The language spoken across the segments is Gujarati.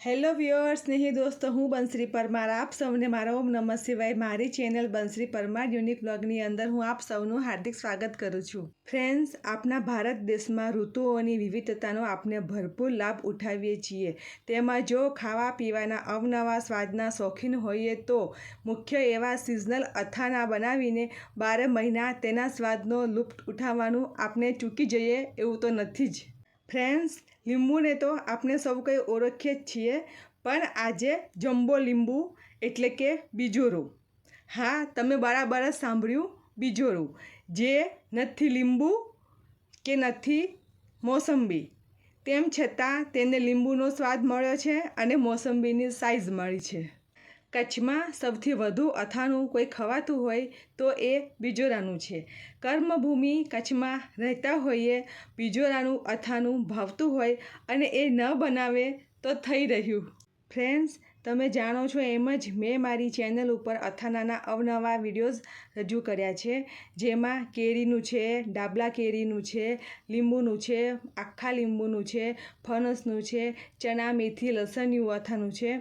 હેલો વ્યુઅર્સ, સ્નેહી દોસ્તો, હું બંસરી પરમાર આપ સૌને મારા ઓમ નમઃ શિવાય મારી ચેનલ બંસરી પરમાર યુનિક બ્લોગની અંદર હું આપ સૌનું હાર્દિક સ્વાગત કરું છું. ફ્રેન્ડ્સ, આપણા ભારત દેશમાં ઋતુઓની વિવિધતાનો આપણે ભરપૂર લાભ ઉઠાવીએ છીએ. તેમાં જો ખાવા પીવાના અવનવા સ્વાદના શોખીન હોઈએ તો મુખ્ય એવા સિઝનલ અથાણા બનાવીને 12 મહિના તેના સ્વાદનો લુપ્ત ઉઠાવવાનું આપણે ચૂકી જઈએ એવું તો નથી જ. ફ્રેન્ડ્સ, લીંબુને તો આપણે સૌ કંઈ ઓળખીએ જ છીએ, પણ આજે જમ્બો લીંબુ એટલે કે બીજોરું. હા, તમે બરાબર જ સાંભળ્યું, બીજોરું, જે નથી લીંબુ કે નથી મોસંબી, તેમ છતાં તેને લીંબુનો સ્વાદ મળ્યો છે અને મોસંબીની સાઇઝ મળી છે. કચ્છમાં સૌથી વધુ અથાણું કોઈ ખવાતું હોય તો એ બીજોરાનું છે. કર્મભૂમિ કચ્છમાં રહેતા હોઈએ, બીજોરાનું અથાણું ભાવતું હોય અને એ ન બનાવે તો થઈ રહ્યું. ફ્રેન્ડ્સ, તમે જાણો છો એમ જ મેં મારી ચેનલ ઉપર અથાણાના અવનવા વિડીયોઝ રજૂ કર્યા છે, જેમાં કેરીનું છે, ડાબલા કેરીનું છે, લીંબુનું છે, આખા લીંબુનું છે, ફણસનું છે, ચણા મેથી લસણિયું અથાણું છે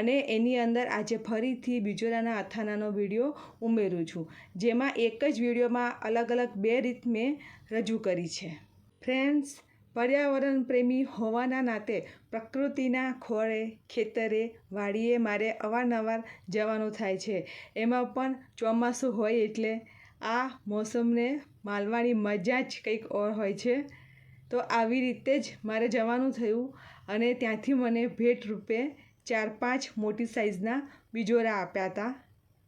અને એની અંદર આજે ફરીથી બીજોરાના અથાણાનો વિડીયો ઉમેરું છું, જેમાં એક જ વિડીયોમાં અલગ અલગ 2 રીત મેં રજૂ કરી છે. ફ્રેન્ડ્સ, પર્યાવરણ પ્રેમી હોવાના નાતે પ્રકૃતિના ખોળે, ખેતરે, વાડીએ મારે અવારનવાર જવાનું થાય છે. એમાં પણ ચોમાસું હોય એટલે આ મોસમને માલવાની મજા જ કંઈક ઓર હોય છે. તો આવી રીતે જ મારે જવાનું થયું અને ત્યાંથી મને ભેટ રૂપે 4-5 મોટી સાઇઝના બીજોરા આપ્યા હતા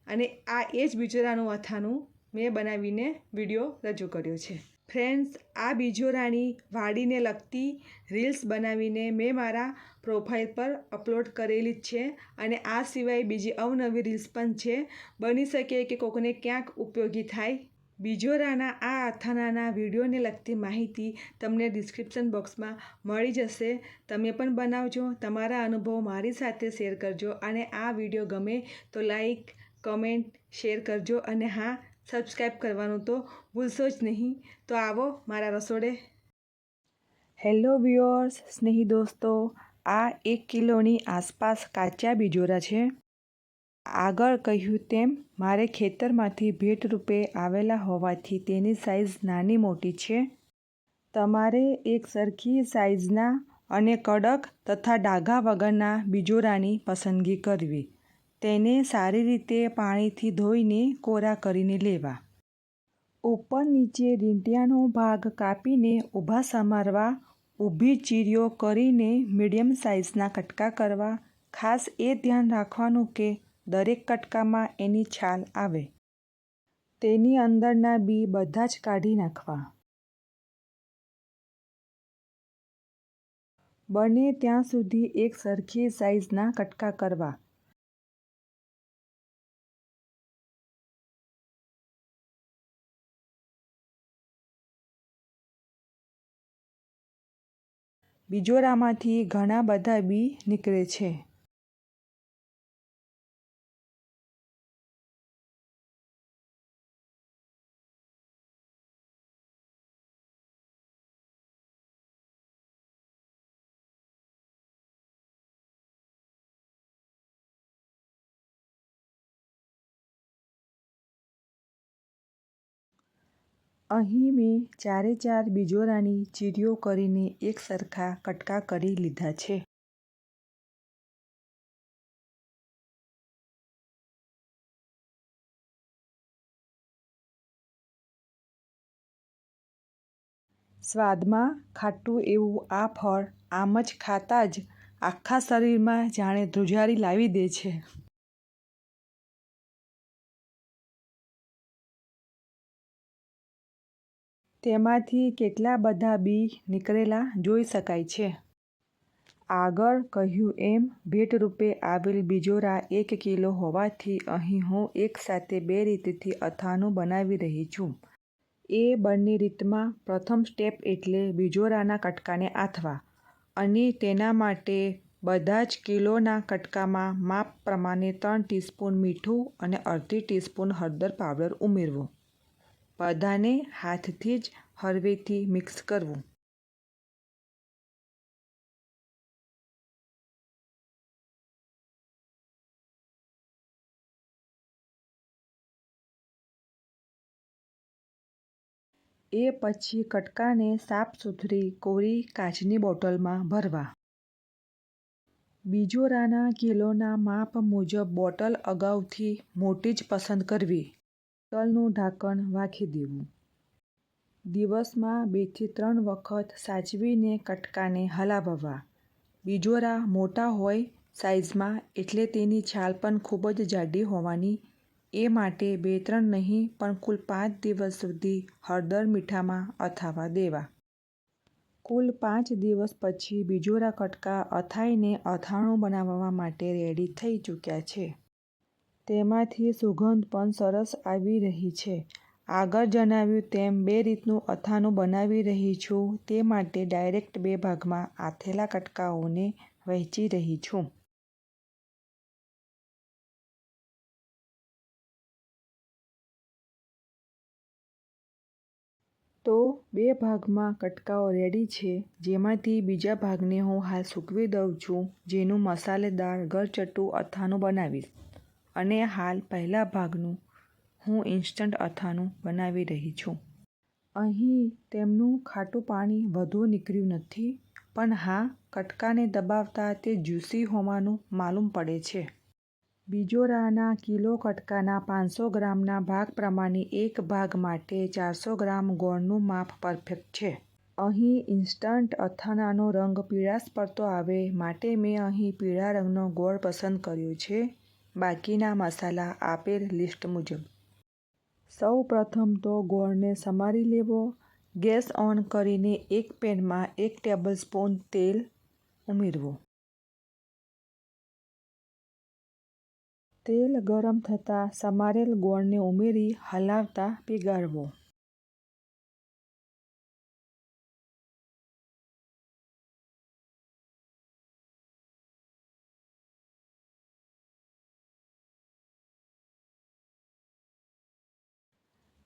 અને આ એ જ બીજોરાનું અથાણું મેં બનાવીને વિડીયો રજૂ કર્યો છે. ફ્રેન્ડ્સ, આ બીજોરાની વાડીને લગતી રીલ્સ બનાવીને મેં મારા પ્રોફાઇલ પર અપલોડ કરેલી જ છે અને આ સિવાય બીજી અવનવી રીલ્સ પણ છે. બની શકે કે કોઈને ક્યાંક ઉપયોગી થાય. બીજોરાના આ અથાણાના વિડીયોને લગતી માહિતી તમને ડિસ્ક્રિપ્શન બોક્સમાં મળી જશે. તમે પણ બનાવજો, તમારા અનુભવો મારી સાથે શેર કરજો અને આ વિડીયો ગમે તો લાઈક, કમેન્ટ, શેર કરજો અને હા, સબસ્ક્રાઈબ કરવાનું તો ભૂલશો જ નહીં. તો આવો મારા રસોડે. હેલો વ્યુઅર્સ, સ્નેહી દોસ્તો, આ 1 કિલોની આસપાસ કાચા બીજોરા છે. આગળ કહ્યું તેમ મારે ખેતરમાંથી ભેટ રૂપે આવેલા હોવાથી તેની સાઇઝ નાની મોટી છે. તમારે એક સરખી સાઇઝના અને કડક તથા ડાઘા વગરના બીજોરાની પસંદગી કરવી. તેને સારી રીતે પાણીથી ધોઈને કોરા કરીને લેવા. ઉપર નીચે રીંટિયાનો ભાગ કાપીને ઊભા સમારવા. ઊભી ચીરીઓ કરીને મીડિયમ સાઇઝના કટકા કરવા. ખાસ એ ધ્યાન રાખવાનું કે દરેક કટકામાં એની છાલ આવે. તેની અંદરના બી બધા જ કાઢી નાખવા. બને ત્યાં સુધી એક સરખી સાઇઝના કટકા કરવા. બીજોરામાંથી ઘણા બધા બી નીકળે છે. અહીં મેં 4 બીજોરાની ચીરીઓ કરીને એક સરખા કટકા કરી લીધા છે. સ્વાદમાં ખાટું એવું આ ફળ આમ જ ખાતા જ આખા શરીરમાં જાણે ધ્રુજારી લાવી દે છે. તેમાંથી કેટલા બધા બી નીકળેલા જોઈ શકાય છે. આગળ કહ્યું એમ ભેટ રૂપે આવેલ બીજોરા 1 કિલો હોવાથી અહીં હું એકસાથે 2 રીતથી અથાણું બનાવી રહી છું. એ બંને રીતમાં પ્રથમ સ્ટેપ એટલે બીજોરાના કટકાને આથવા અને તેના માટે બધા જ કિલોના કટકામાં માપ પ્રમાણે 3 ટીસ્પૂન મીઠું અને અડધી ટીસ્પૂન હળદર પાવડર ઉમેરવો. બધાને હાથથી જ હળવેથી મિક્સ કરવું. એ પછી કટકાને સાફ સુથરી કોરી કાચની બોટલમાં ભરવા. બિજોરાના કિલોના માપ મુજબ બોટલ અગાઉથી મોટી જ પસંદ કરવી. બોટલનું ઢાંકણ રાખી દેવું. દિવસમાં 2 થી 3 વખત સાચવીને કટકાને હલાવવા. બિજોરા મોટા હોય સાઇઝમાં એટલે તેની છાલ પણ ખૂબ જ જાડી હોવાની. એ માટે 2-3 નહીં પણ કુલ 5 દિવસ સુધી હળદર મીઠામાં અથાવા દેવા. કુલ 5 દિવસ પછી બિજોરા કટકા અથાઈને અથાણું બનાવવા માટે રેડી થઈ ચૂક્યા છે. તેમાંથી સુગંધ પણ સરસ આવી રહી છે. આગળ જણાવ્યું તેમ 2 રીતનું અથાણું બનાવી રહી છું. તે માટે ડાયરેક્ટ 2 ભાગમાં આથેલા કટકાઓને વહેંચી રહી છું. તો 2 ભાગમાં કટકાઓ રેડી છે, જેમાંથી બીજા ભાગને હું હાલ સૂકવી દઉં છું, જેનું મસાલેદાર ગળચટ્ટું અથાણું બનાવીશ. અને હાલ પહેલા ભાગનું હું ઇન્સ્ટન્ટ અથાણું બનાવી રહી છું. અહીં તેમનું ખાટું પાણી વધુ નીકળ્યું નથી, પણ હા, કટકાને દબાવતા તે જ્યુસી હોવાનું માલુમ પડે છે. બિજોરાના કિલો કટકાના 500 ગ્રામના ભાગ પ્રમાણે એક ભાગ માટે 400 ગ્રામ ગોળનું માપ પરફેક્ટ છે. અહીં ઇન્સ્ટન્ટ અથાણાંનો રંગ પીળાશ પડતો આવે માટે મેં અહીં પીળા રંગનો ગોળ પસંદ કર્યો છે. બાકીના મસાલા આપેલ લિસ્ટ મુજબ. સૌ પ્રથમ તો ગોળને સમારી લેવો. ગેસ ઓન કરીને એક પેનમાં 1 ટેબલસ્પૂન તેલ ઉમેરવું. તેલ ગરમ થતાં સમારેલ ગોળને ઉમેરી હલાવતા પીગાળવો.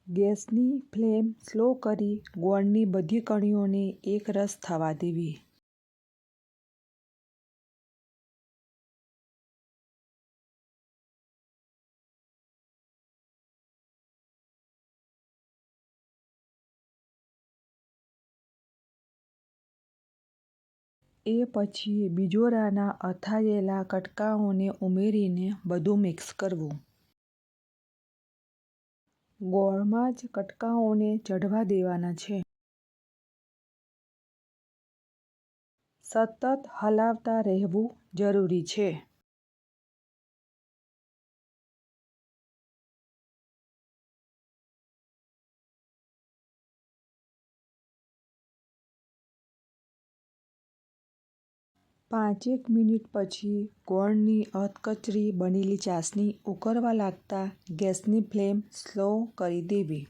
ગેસની ફ્લેમ સ્લો કરી ગોળની બધી કણીઓને એકરસ થવા દેવી. એ પછી બિજોરાના અથાયેલા કટકાઓને ઉમેરીને બધું મિક્સ કરવું. ગોળમાં જ કટકાઓને ચઢવા દેવાના છે. સતત હલાવતા રહેવું જરૂરી છે. પાંચેક મિનિટ પછી ગોળની અધકચરી બનેલી ચાસણી ઉકળવા લાગતા ગેસની ફ્લેમ સ્લો કરી દેવી.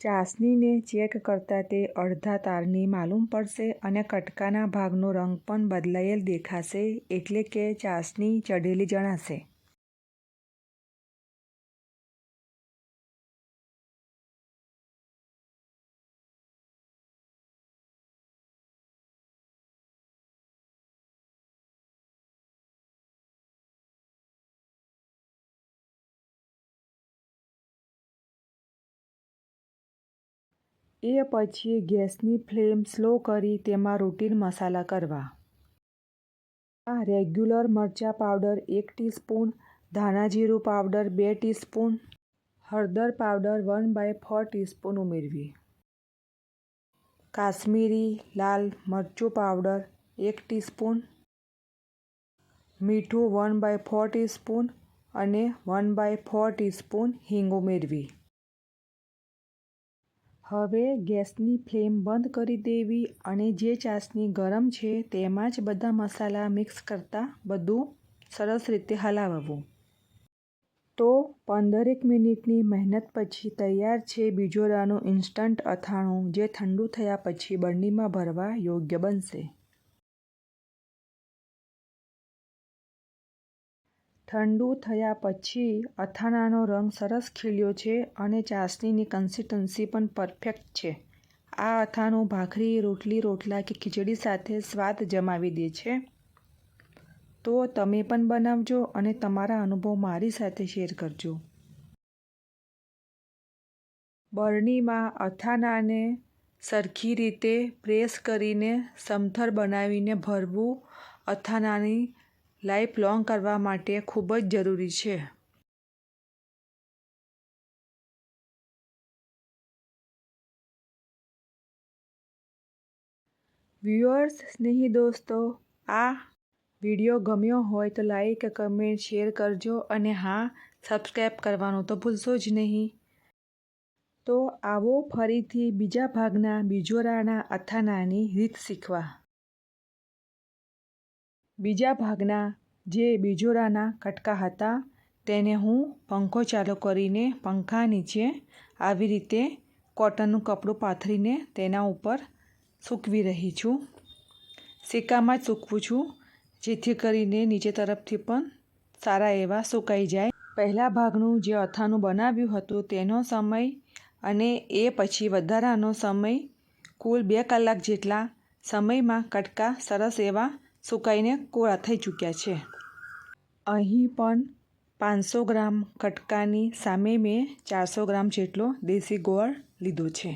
ચાસણીને ચેક કરતાં તે અડધા તારની માલુમ પડશે અને કટકાના ભાગનો રંગ પણ બદલાયેલ દેખાશે, એટલે કે ચાસણી ચઢેલી જણાશે. એ પછી ગેસની ફ્લેમ સ્લો કરી તેમાં રૂટીન મસાલા કરવા. આ રેગ્યુલર મરચાં પાવડર 1 ટીસ્પૂન, ધાણાજીરું પાવડર 2 ટીસ્પૂન, હળદર પાવડર 1/4 ટીસ્પૂન ઉમેરવી. કાશ્મીરી લાલ મરચું પાવડર 1 ટીસ્પૂન, મીઠું 1/4 ટીસ્પૂન અને 1/4 ટીસ્પૂન હિંગ ઉમેરવી. હવે ગેસની ફ્લેમ બંધ કરી દેવી અને જે ચાસણી ગરમ છે તેમાં જ બધા મસાલા મિક્સ કરતાં બધું સરસ રીતે હલાવવું. તો 15 મિનિટની મહેનત પછી તૈયાર છે બિજોરાનું ઇન્સ્ટન્ટ અથાણું, જે ઠંડુ થયા પછી બરણીમાં ભરવા યોગ્ય બનશે. ઠંડુ થયા પછી અથાણાંનો રંગ સરસ ખીલ્યો છે અને ચાસણીની કન્સિસ્ટન્સી પણ પરફેક્ટ છે. આ અથાણું ભાખરી, રોટલી, રોટલા કે ખીચડી સાથે સ્વાદ જમાવી દે છે. તો તમે પણ બનાવજો અને તમારા અનુભવ મારી સાથે શેર કરજો. બરણીમાં અથાણાને સરખી રીતે પ્રેસ કરીને સમથર બનાવીને ભરવું અથાણાની લાઈફ લોંગ કરવા માટે ખૂબ જ જરૂરી છે. વ્યુઅર્સ, સ્નેહી દોસ્તો, આ વિડીયો ગમ્યો હોય તો લાઈક, કમેન્ટ, શેર કરજો અને હા, સબસ્ક્રાઈબ કરવાનું તો ભૂલશો જ નહીં. તો આવો ફરીથી બીજા ભાગના બિજોરાના અથાણાની રીત શીખવા. બીજા ભાગના જે બિજોરાના કટકા હતા તેને હું પંખો ચાલુ કરીને પંખા નીચે આવી રીતે કોટનનું કપડું પાથરીને તેના ઉપર સૂકવી રહી છું. સેકામાં જ સૂકવું છું, જેથી કરીને નીચે તરફથી પણ સારા એવા સુકાઈ જાય. પહેલા ભાગનું જે અથાણું બનાવ્યું હતું તેનો સમય અને એ પછી વધારાનો સમય કુલ 2 કલાક જેટલા સમયમાં કટકા સરસ એવા સુકાઈને કોરા થઈ ચૂક્યા છે. અહીં પણ 500 ગ્રામ કટકાની સામે મેં 400 ગ્રામ જેટલો દેશી ગોળ લીધો છે.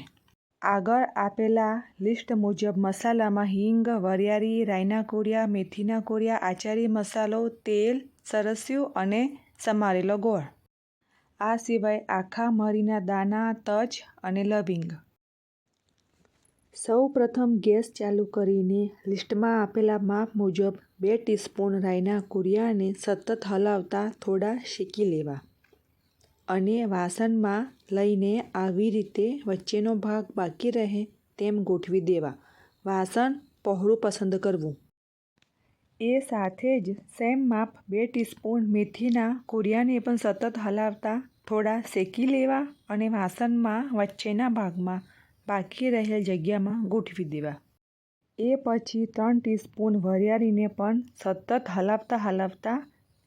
આગળ આપેલા લિસ્ટ મુજબ મસાલામાં હિંગ, વરિયાળી, રાઈના કોળિયા, મેથીના કોળિયા, આચારી મસાલો, તેલ, સરસ્યું અને સમારેલો ગોળ. આ સિવાય આખા મરીના દાણા, તજ અને લવિંગ. સૌ પ્રથમ ગેસ ચાલુ કરીને લિસ્ટમાં આપેલા માપ મુજબ 2 ટીસ્પૂન રાઈના કોળિયાને સતત હલાવતા થોડા શેકી લેવા અને વાસણમાં લઈને આવી રીતે વચ્ચેનો ભાગ બાકી રહે તેમ ગોઠવી દેવા. વાસણ પહોળું પસંદ કરવું. એ સાથે જ સેમ માપ 2 ટીસ્પૂન મેથીના કોળિયાને પણ સતત હલાવતા થોડા શેકી લેવા અને વાસણમાં વચ્ચેના ભાગમાં બાકી રહેલ જગ્યામાં ગોઠવી દેવા. એ પછી 3 ટીસ્પૂન વરિયાળીને પણ સતત હલાવતા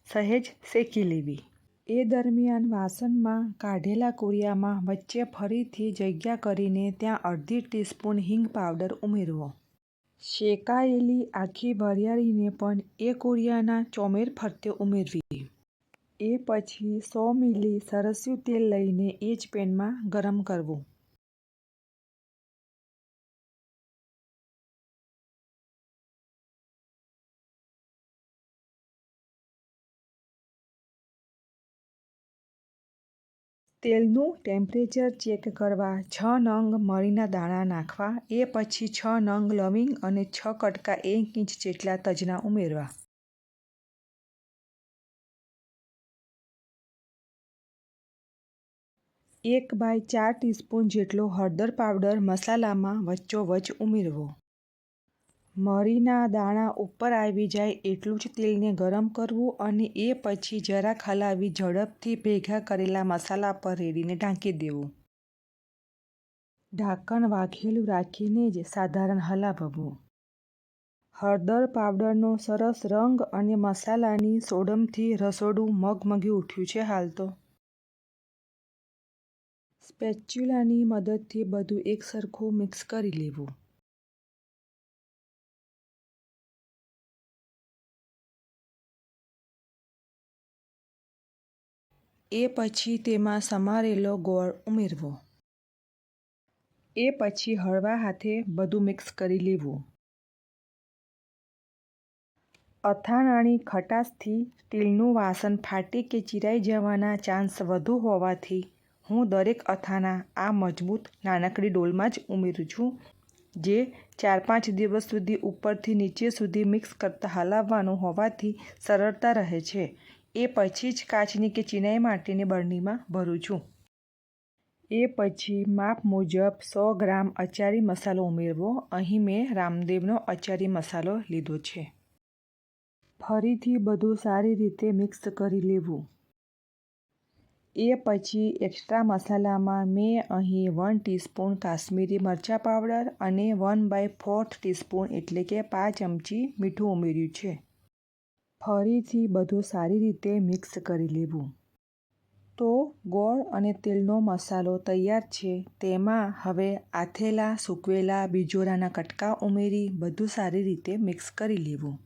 સહેજ શેકી લેવી. એ દરમિયાન વાસણમાં કાઢેલા કોળિયામાં વચ્ચે ફરીથી જગ્યા કરીને ત્યાં અડધી ટીસ્પૂન હિંગ પાવડર ઉમેરવો. શેકાયેલી આખી વરિયાળીને પણ એ કોળિયાના ચોમેર ફરતે ઉમેરવી. એ પછી 100 મિલી સરસ્યું તેલ લઈને એ જ પેનમાં ગરમ કરવું. તેલનું ટેમ્પરેચર ચેક કરવા 6 નંગ મરીના દાણા નાખવા. એ પછી 6 નંગ લવિંગ અને 6 કટકા 1 ઇંચ જેટલા તજના ઉમેરવા. એક બાય 4 ટીસ્પૂન જેટલો હળદર પાવડર મસાલામાં વચ્ચોવચ્ચ ઉમેરવો. મરીના દાણા ઉપર આવી જાય એટલું જ તેલને ગરમ કરવું અને એ પછી જરાક હલાવી ઝડપથી ભેગા કરેલા મસાલા પર રેડીને ઢાંકી દેવું. ઢાંકણ વાગેલું રાખીને જ સાધારણ હલાવવું. હળદર પાવડરનો સરસ રંગ અને મસાલાની સોડમથી રસોડું મગમગી ઉઠ્યું છે હાલ તો. સ્પેચ્યુલાની મદદથી બધું એકસરખું મિક્સ કરી લેવું. એ પછી તેમાં સમારેલો ગોળ ઉમેરવો. એ પછી હળવા હાથે બધું મિક્સ કરી લેવું. અથાણાની ખટાશથી સ્ટીલનું વાસણ ફાટી કે ચિરાઈ જવાના ચાન્સ વધુ હોવાથી હું દરેક અથાણા આ મજબૂત નાનકડી ડોલમાં જ ઉમેરું છું, જે 4-5 દિવસ સુધી ઉપરથી નીચે સુધી મિક્સ કરતા હલાવવાનું હોવાથી સરળતા રહે છે. એ પછી જ કાચની કે ચિનાઈ માટીની બરણીમાં ભરું છું. એ પછી માપ મુજબ 100 ગ્રામ આચારી મસાલો ઉમેરવો. અહીં મેં રામદેવનો આચારી મસાલો લીધો છે. ફરીથી બધું સારી રીતે મિક્સ કરી લેવું. એ પછી એક્સ્ટ્રા મસાલામાં મેં અહીં 1 ટીસ્પૂન કાશ્મીરી મરચાં પાવડર અને 1/4 ટીસ્પૂન એટલે કે 5 ચમચી મીઠું ઉમેર્યું છે. ફરીથી બધું સારી રીતે મિક્સ કરી લેવું. તો ગોળ અને તેલનો મસાલો તૈયાર છે. તેમાં હવે આથેલા સૂકવેલા બિજોરાના કટકા ઉમેરી બધું સારી રીતે મિક્સ કરી લેવું.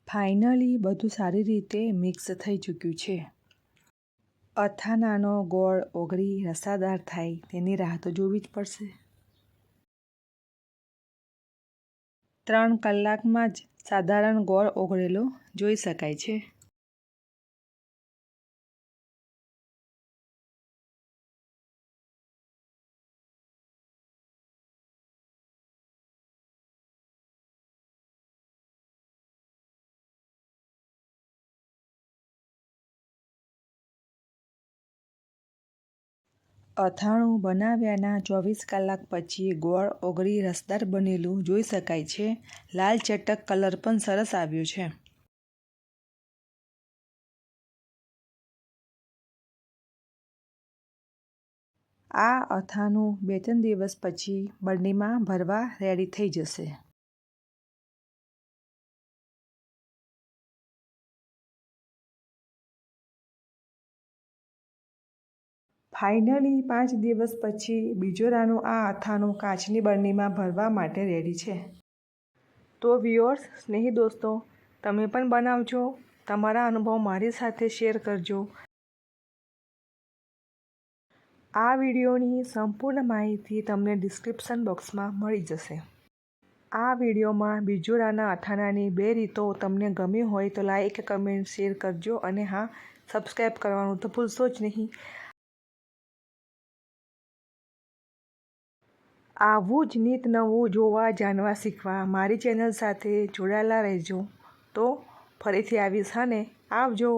ફાઇનલી બધું સારી રીતે મિક્સ થઈ ચૂક્યું છે. અથાણાનો ગોળ ઓગળી રસાદાર થાય તેની રાહ તો જોવી જ પડશે. 3 કલાકમાં જ સાધારણ ગોળ ઓગળેલો જોઈ શકાય છે. અથાણું બનાવ્યાના 24 કલાક પછી ગોળ ઓગળી રસદાર બનેલું જોઈ શકાય છે. લાલ ચટક કલર પણ સરસ આવ્યો છે. આ અથાણું 2-3 દિવસ પછી બરણીમાં ભરવા રેડી થઈ જશે. ફાઇનલી 5 દિવસ પછી બિજોરાનું આ અથાણું કાચની બરણીમાં ભરવા માટે રેડી છે. તો વ્યુઅર્સ, સ્નેહી દોસ્તો, તમે પણ બનાવજો. તમારા અનુભવ મારી સાથે શેર કરજો. આ વિડીયોની સંપૂર્ણ માહિતી તમને ડિસ્ક્રિપ્શન બોક્સમાં મળી જશે. આ વિડીયોમાં બિજોરાના અથાણાની 2 રીતો તમને ગમી હોય તો લાઈક, કમેન્ટ, શેર કરજો અને હા, સબસ્ક્રાઈબ કરવાનું તો ભૂલશો જ નહીં. આવું જ નીત નવું જોવા, જાણવા, શીખવા મારી ચેનલ સાથે જોડાયેલા રહેજો. તો ફરીથી આવીશ. હા ને, આવજો.